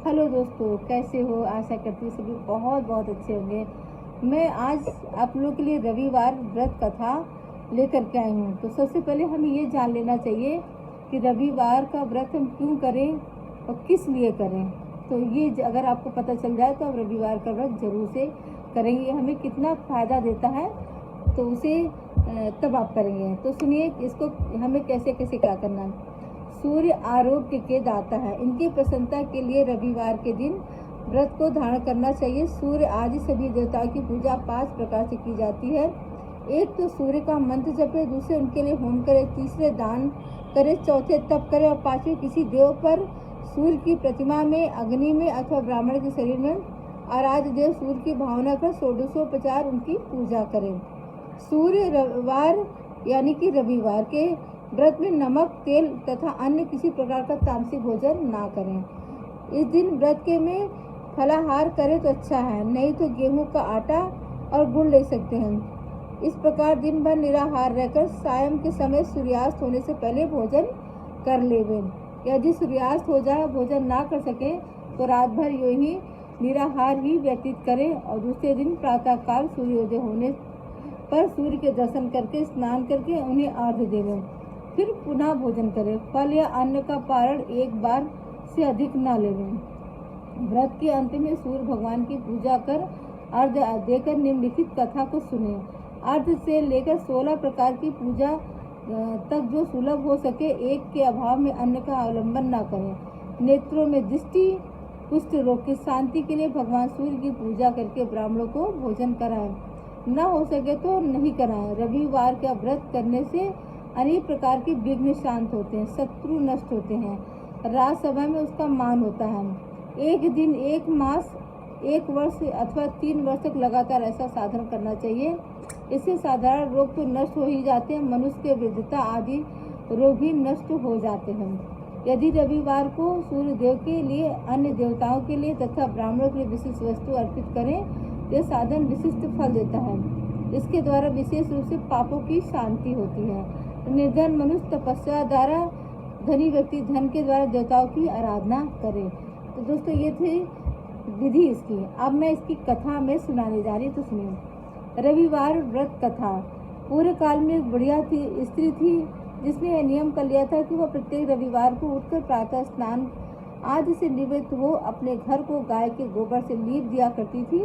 Hello दोस्तों, कैसे हो? आशा करती हूँ सभी बहुत बहुत अच्छे होंगे। मैं आज आप लोगों के लिए रविवार व्रत कथा लेकर के आई हूँ। तो सबसे पहले हमें ये जान लेना चाहिए कि रविवार का व्रत हम क्यों करें और किस लिए करें। तो ये अगर आपको पता चल जाए तो आप रविवार का व्रत जरूर से करेंगे। हमें कितना फ़ायदा देता है तो उसे तब आप करेंगे। तो सुनिए इसको हमें कैसे कैसे क्या करना है। सूर्य आरोग्य के दाता है, इनकी प्रसन्नता के लिए रविवार के दिन व्रत को धारण करना चाहिए। सूर्य आदि सभी देवताओं की पूजा 5 प्रकार से की जाती है। एक तो सूर्य का मंत्र जपे, दूसरे उनके लिए होम करे, तीसरे दान करे, चौथे तप करे और पांचवें किसी देव पर सूर्य की प्रतिमा में, अग्नि में अथवा ब्राह्मण के शरीर में आराध्य देव सूर्य की भावना कर षोडशोपचार उनकी पूजा करें। सूर्य रविवार यानी कि रविवार के व्रत में नमक, तेल तथा अन्य किसी प्रकार का तामसिक भोजन ना करें। इस दिन व्रत के में फलाहार करें तो अच्छा है, नहीं तो गेहूं का आटा और गुड़ ले सकते हैं। इस प्रकार दिन भर निराहार रहकर सायं के समय सूर्यास्त होने से पहले भोजन कर लेवें। यदि सूर्यास्त हो जाए भोजन ना कर सके तो रात भर यूं ही निराहार ही व्यतीत करें और दूसरे दिन प्रातःकाल सूर्योदय होने पर सूर्य के दर्शन करके स्नान करके उन्हें अर्घ्य देवें, फिर पुनः भोजन करें। फल या अन्न का पारण एक बार से अधिक न लेवें। व्रत के अंत में सूर्य भगवान की पूजा कर अर्घ्य देकर निम्नलिखित कथा को सुने। अर्घ्य से लेकर 16 प्रकार की पूजा तक जो सुलभ हो सके, एक के अभाव में अन्य का अवलंबन न करें। नेत्रों में दृष्टि कुष्ठ रोग की शांति के लिए भगवान सूर्य की पूजा करके ब्राह्मणों को भोजन कराएं, न हो सके तो नहीं कराएं। रविवार का व्रत करने से अनेक प्रकार के विघ्न शांत होते हैं, शत्रु नष्ट होते हैं, राजसभा में उसका मान होता है। एक दिन, एक मास, एक वर्ष अथवा 3 वर्ष तक लगातार ऐसा साधन करना चाहिए। इससे साधारण रोग तो नष्ट हो ही जाते हैं, मनुष्य के वृद्धता आदि रोग भी नष्ट हो जाते हैं। यदि रविवार को सूर्य देव के लिए, अन्य देवताओं के लिए तथा ब्राह्मणों के लिए विशिष्ट वस्तु अर्पित करें, यह साधन विशिष्ट फल देता है। इसके द्वारा विशेष रूप से पापों की शांति होती है। निर्धन मनुष्य तपस्या द्वारा, धनी व्यक्ति धन के द्वारा देवताओं की आराधना करे। तो दोस्तों ये थी विधि इसकी। अब मैं इसकी कथा में सुनाने जा रही, तो सुनिए। रविवार व्रत कथा। पूरे काल में एक बढ़िया स्त्री थी जिसने यह नियम कर लिया था कि वह प्रत्येक रविवार को उठकर प्रातः स्नान आदि से निवृत्त हो अपने घर को गाय के गोबर से लीप दिया करती थी।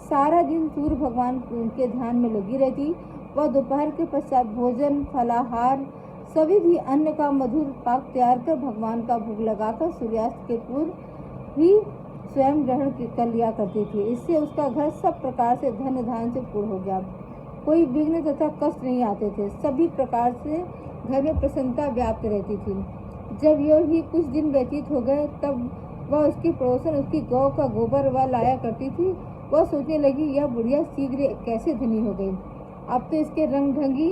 सारा दिन सूर्य भगवान के ध्यान में लगी रहती। वह दोपहर के पश्चात भोजन, फलाहार सभी भी अन्न का मधुर पाक तैयार कर भगवान का भोग लगाकर सूर्यास्त के पूर्व ही स्वयं ग्रहण कर लिया करती थी। इससे उसका घर सब प्रकार से धन धान से पूर्ण हो गया। कोई विघ्न तथा कष्ट नहीं आते थे। सभी प्रकार से घर में प्रसन्नता व्याप्त रहती थी। जब यह ही कुछ दिन व्यतीत हो गए तब वह उसकी पड़ोसन उसकी गौ का गोबर वह लाया करती थी। वह सोचने लगी, यह बुढ़िया शीघ्र कैसे धनी हो गई, अब तो इसके रंग ढंगी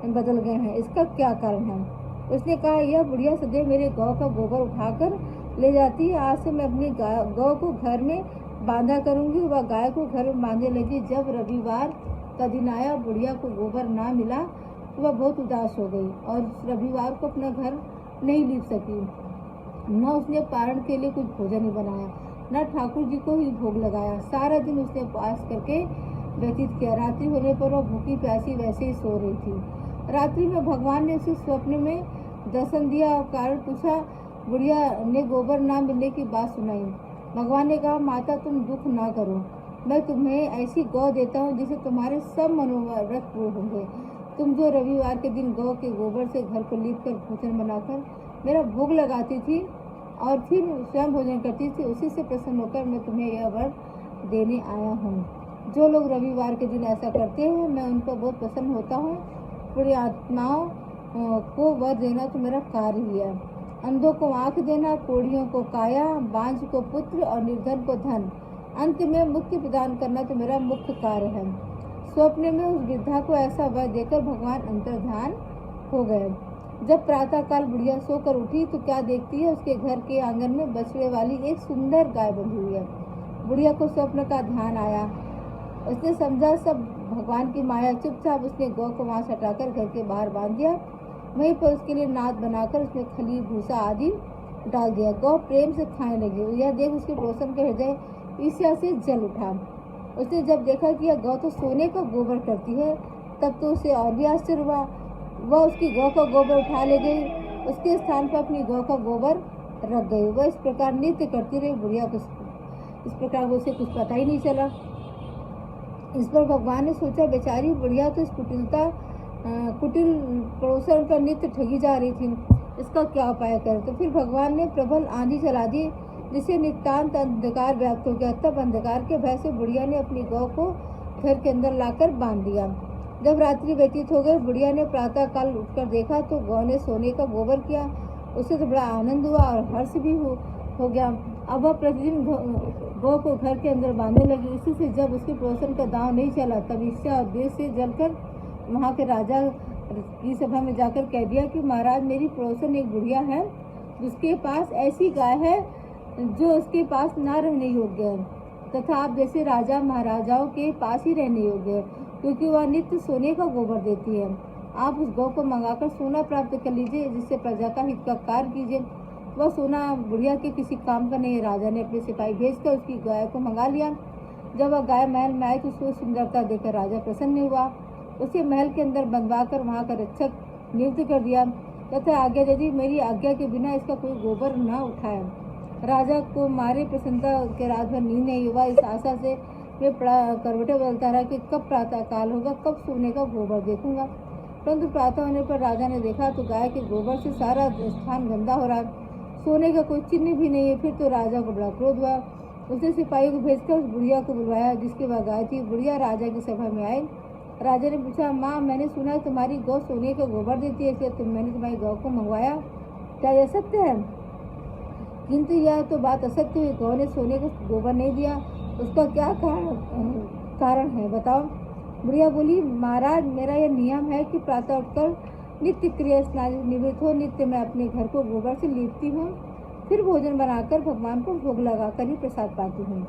बदल गए हैं, इसका क्या कारण है। उसने कहा, यह बुढ़िया सदैव मेरे गौ का गोबर उठाकर ले जाती है। आज से मैं अपनी गौ को घर में बांधा करूंगी। वह गाय को घर में बांधने लगी। जब रविवार का दिन आया, बुढ़िया को गोबर ना मिला तो वह बहुत उदास हो गई और रविवार को अपना घर नहीं लीप सकी। न उसने पारण के लिए कुछ भोजन ही बनाया, न ठाकुर जी को ही भोग लगाया। सारा दिन उसने उपवास करके व्यतीत किया। रात्रि होने पर वह भूखी प्यासी वैसे ही सो रही थी। रात्रि में भगवान ने उसे स्वप्न में दर्शन दिया और कारण पूछा। बुढ़िया ने गोबर ना मिलने की बात सुनाई। भगवान ने कहा, माता तुम दुख ना करो, मैं तुम्हें ऐसी गौ देता हूँ जिसे तुम्हारे सब मनोरथ पूर्ण होंगे। तुम जो रविवार के दिन गौ के गोबर से घर को लीप कर भोजन बनाकर मेरा भोग लगाती थी और फिर स्वयं भोजन करती थी, उसी से प्रसन्न होकर मैं तुम्हें यह वर देने आया हूँ। जो लोग रविवार के दिन ऐसा करते हैं मैं उन पर बहुत प्रसन्न होता हूँ। पूरी आत्माओं को वर देना तो मेरा कार्य ही है। अंधों को आँख देना, कोढ़ियों को काया, बांझ को पुत्र और निर्धन को धन, अंत में मुक्ति प्रदान करना तो मेरा मुख्य कार्य है। स्वप्न में उस वृद्धा को ऐसा वर देकर भगवान अंतर्ध्यान हो गए। जब प्रातःकाल बुढ़िया सोकर उठी तो क्या देखती है, उसके घर के आंगन में बछड़े वाली एक सुंदर गाय बंधी हुई है। बुढ़िया को स्वप्न का ध्यान आया। उसने समझा सब भगवान की माया। चुपचाप उसने गौ को वहाँ से हटाकर घर के बाहर बांध दिया। वहीं पर उसके लिए नाद बनाकर उसने खली, भूसा आदि डाल दिया। गौ प्रेम से खाने लगी। यह देख उसके पड़ोसन का हृदय ईर्ष्या से जल उठा। उसने जब देखा कि यह गौ तो सोने का गोबर करती है, तब तो उसे और भी आश्चर्य हुआ। वह उसकी गौ का गोबर उठा ले गई, उसके स्थान पर अपनी गौ का गोबर रख गई। वह इस प्रकार नृत्य करती रही। बुढ़िया को इस प्रकार उसे कुछ पता ही नहीं चला। इस पर भगवान ने सोचा, बेचारी बुढ़िया तो इस कुटिल पड़ोसन का नृत्य ठगी जा रही थी, इसका क्या उपाय करे। तो फिर भगवान ने प्रबल आंधी चला दी, जिससे नितांत अंधकार व्याप्त हो गया। तब अंधकार के भय से बुढ़िया ने अपनी गौ को घर के अंदर लाकर बांध दिया। जब रात्रि व्यतीत हो गई, बुढ़िया ने प्रातः काल उठकर देखा तो गौ ने सोने का गोबर किया। उसे तो बड़ा आनंद हुआ और हर्ष भी हो गया। अब वह प्रतिदिन गौ को घर के अंदर बांधने लगी। इसी से जब उसके पड़ोसन का दांव नहीं चला, तब ईर्ष्या और द्वेष से जलकर वहाँ के राजा की सभा में जाकर कह दिया कि महाराज, मेरी पड़ोसन एक बुढ़िया है, जिसके पास ऐसी गाय है जो उसके पास ना रहने योग्य है, तथा आप जैसे राजा महाराजाओं के पास ही रहने योग्य है, क्योंकि वह नित्य सोने का गोबर देती है। आप उस गौ को मंगाकर सोना प्राप्त कर लीजिए, जिससे प्रजा का हित का कार्य कीजिए। वह सोना बुढ़िया के किसी काम का नहीं है। राजा ने अपने सिपाही भेजकर उसकी गाय को मंगा लिया। जब वह गाय महल में आई तो उसको सुंदरता देखकर राजा प्रसन्न हुआ। उसे महल के अंदर बंधवा कर वहाँ का रक्षक नियुक्त कर दिया, तथा आज्ञा दे दी, मेरी आज्ञा के बिना इसका कोई गोबर न उठाए। राजा को मारे प्रसन्नता के रात भर नींद नहीं हुआ। इस आशा से वे करवटें बदलता रहा कि कब प्रातः काल होगा, कब सोने का गोबर देखूंगा। परंतु प्रातः होने पर राजा ने देखा तो गाय के गोबर से सारा स्थान गंदा हो रहा, सोने का कोई चिन्ह भी नहीं है। फिर तो राजा को बड़ा क्रोध हुआ। उसने सिपाही को भेजकर उस बुढ़िया को बुलवाया, जिसकी वह गाय थी। बुढ़िया राजा की सभा में आई। राजा ने पूछा, माँ, मैंने सुना है तुम्हारी गौ सोने का गोबर देती है, इसलिए मैंने तुम्हारी गौ को मंगवाया, क्या यह सत्य है? किंतु यह तो बात असत्य हुई। गौ ने सोने का गोबर नहीं दिया, उसका क्या कारण है, बताओ। बुढ़िया बोली, महाराज, मेरा यह नियम है कि प्रातः उठकर नित्य क्रिया स्नान निवृत्त हो, नित्य मैं अपने घर को गोबर से लीपती हूँ, फिर भोजन बनाकर भगवान को भोग लगाकर ही प्रसाद पाती हूँ।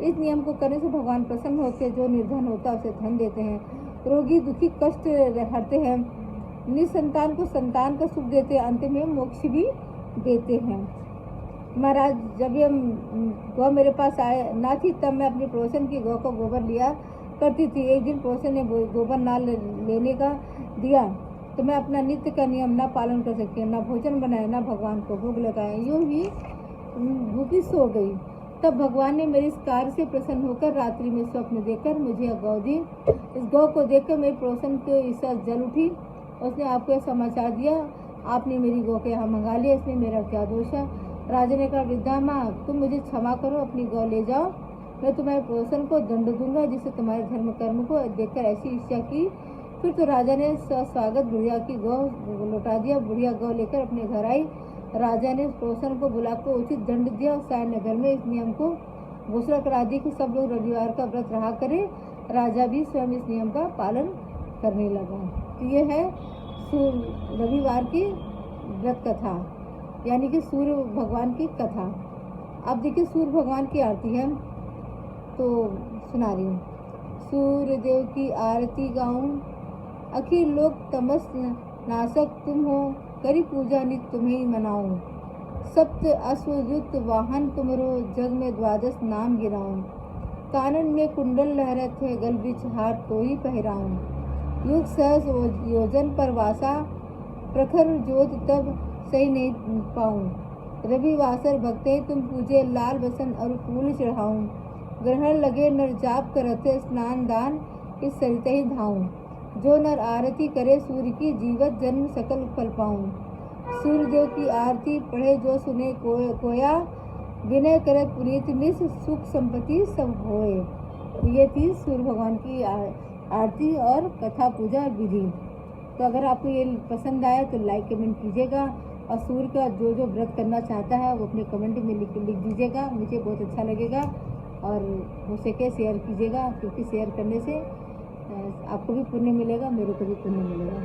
इस नियम को करने से भगवान प्रसन्न होते, जो निर्धन होता है उसे धन देते हैं, रोगी दुखी कष्ट हरते हैं, निसंतान को संतान का सुख देते हैं, अंत में मोक्ष भी देते हैं। महाराज, जब ये गौ मेरे पास आए ना थी, तब मैं अपनी पड़ोसन की गौ को गोबर लिया करती थी। एक दिन पड़ोसन ने गोबर ना लेने का दिया तो मैं अपना नित्य का नियम ना पालन कर सकी, ना भोजन बनाया, ना भगवान को भोग लगाया, यूं ही भूखी सो गई। तब भगवान ने मेरे इस कार्य से प्रसन्न होकर रात्रि में स्वप्न देकर मुझे गौ दी। इस गौ को देखकर मेरे पड़ोसन को ईर्ष्या जल उठी। उसने आपको यह समाचार दिया, आपने मेरी गौ को यहाँ मंगा लिया, इसमें मेरा क्या दोष है? राजा ने कहा, वृद्धा माँ, तुम मुझे क्षमा करो, अपनी गौ ले जाओ, मैं तुम्हारे पड़ोसन को दंड दूंगा, जिससे तुम्हारे धर्म कर्म को देखकर ऐसी ईर्ष्या की। फिर तो राजा ने स्वागत बुढ़िया की गौ लौटा दिया। बुढ़िया गौ लेकर अपने घर आई। राजा ने पड़ोसन को बुलाकर उचित दंड दिया और सारे नगर में इस नियम को घोषणा करा दी कि सब लोग रविवार का व्रत रहा करें। राजा भी स्वयं इस नियम का पालन करने लगा। तो ये है रविवार की व्रत कथा, यानी कि सूर्य भगवान की कथा। अब देखिए सूर्य भगवान की आरती है, तो सुना रही हूँ। सूर्य देव की आरती गाऊं, अखिल लोक तमस नाशक तुम हो, करी पूजा नित तुम्हें ही मनाऊं। सप्त अश्वयुक्त वाहन तुमरो, जग में द्वादश नाम गिराऊं। कानन में कुंडल लहरत है, गल बिच हार तो ही पहराऊं। युग सहस योजन पर वासा, प्रखर जोत तब सही नहीं पाऊं। रविवासर भक्ते तुम पूजे, लाल बसन और फूल चढ़ाऊं। ग्रहण लगे नर जाप करते, स्नान दान इस सरिते ही धाऊं। जो नर आरती करे सूर्य की, जीवत जन्म सकल फल पाऊं। सूर्य देव की आरती पढ़े जो सुने कोया, विनय करे पुनीत निस, सुख संपत्ति सब होए। ये थी सूर्य भगवान की आरती और कथा पूजा विधि। तो अगर आपको ये पसंद आया तो लाइक कमेंट कीजिएगा, और सूर्य का जो व्रत करना चाहता है वो अपने कमेंट में लिख दीजिएगा, मुझे बहुत अच्छा लगेगा। और हो सके शेयर कीजिएगा, क्योंकि शेयर करने से आपको भी पुण्य मिलेगा, मेरे को भी पुण्य मिलेगा।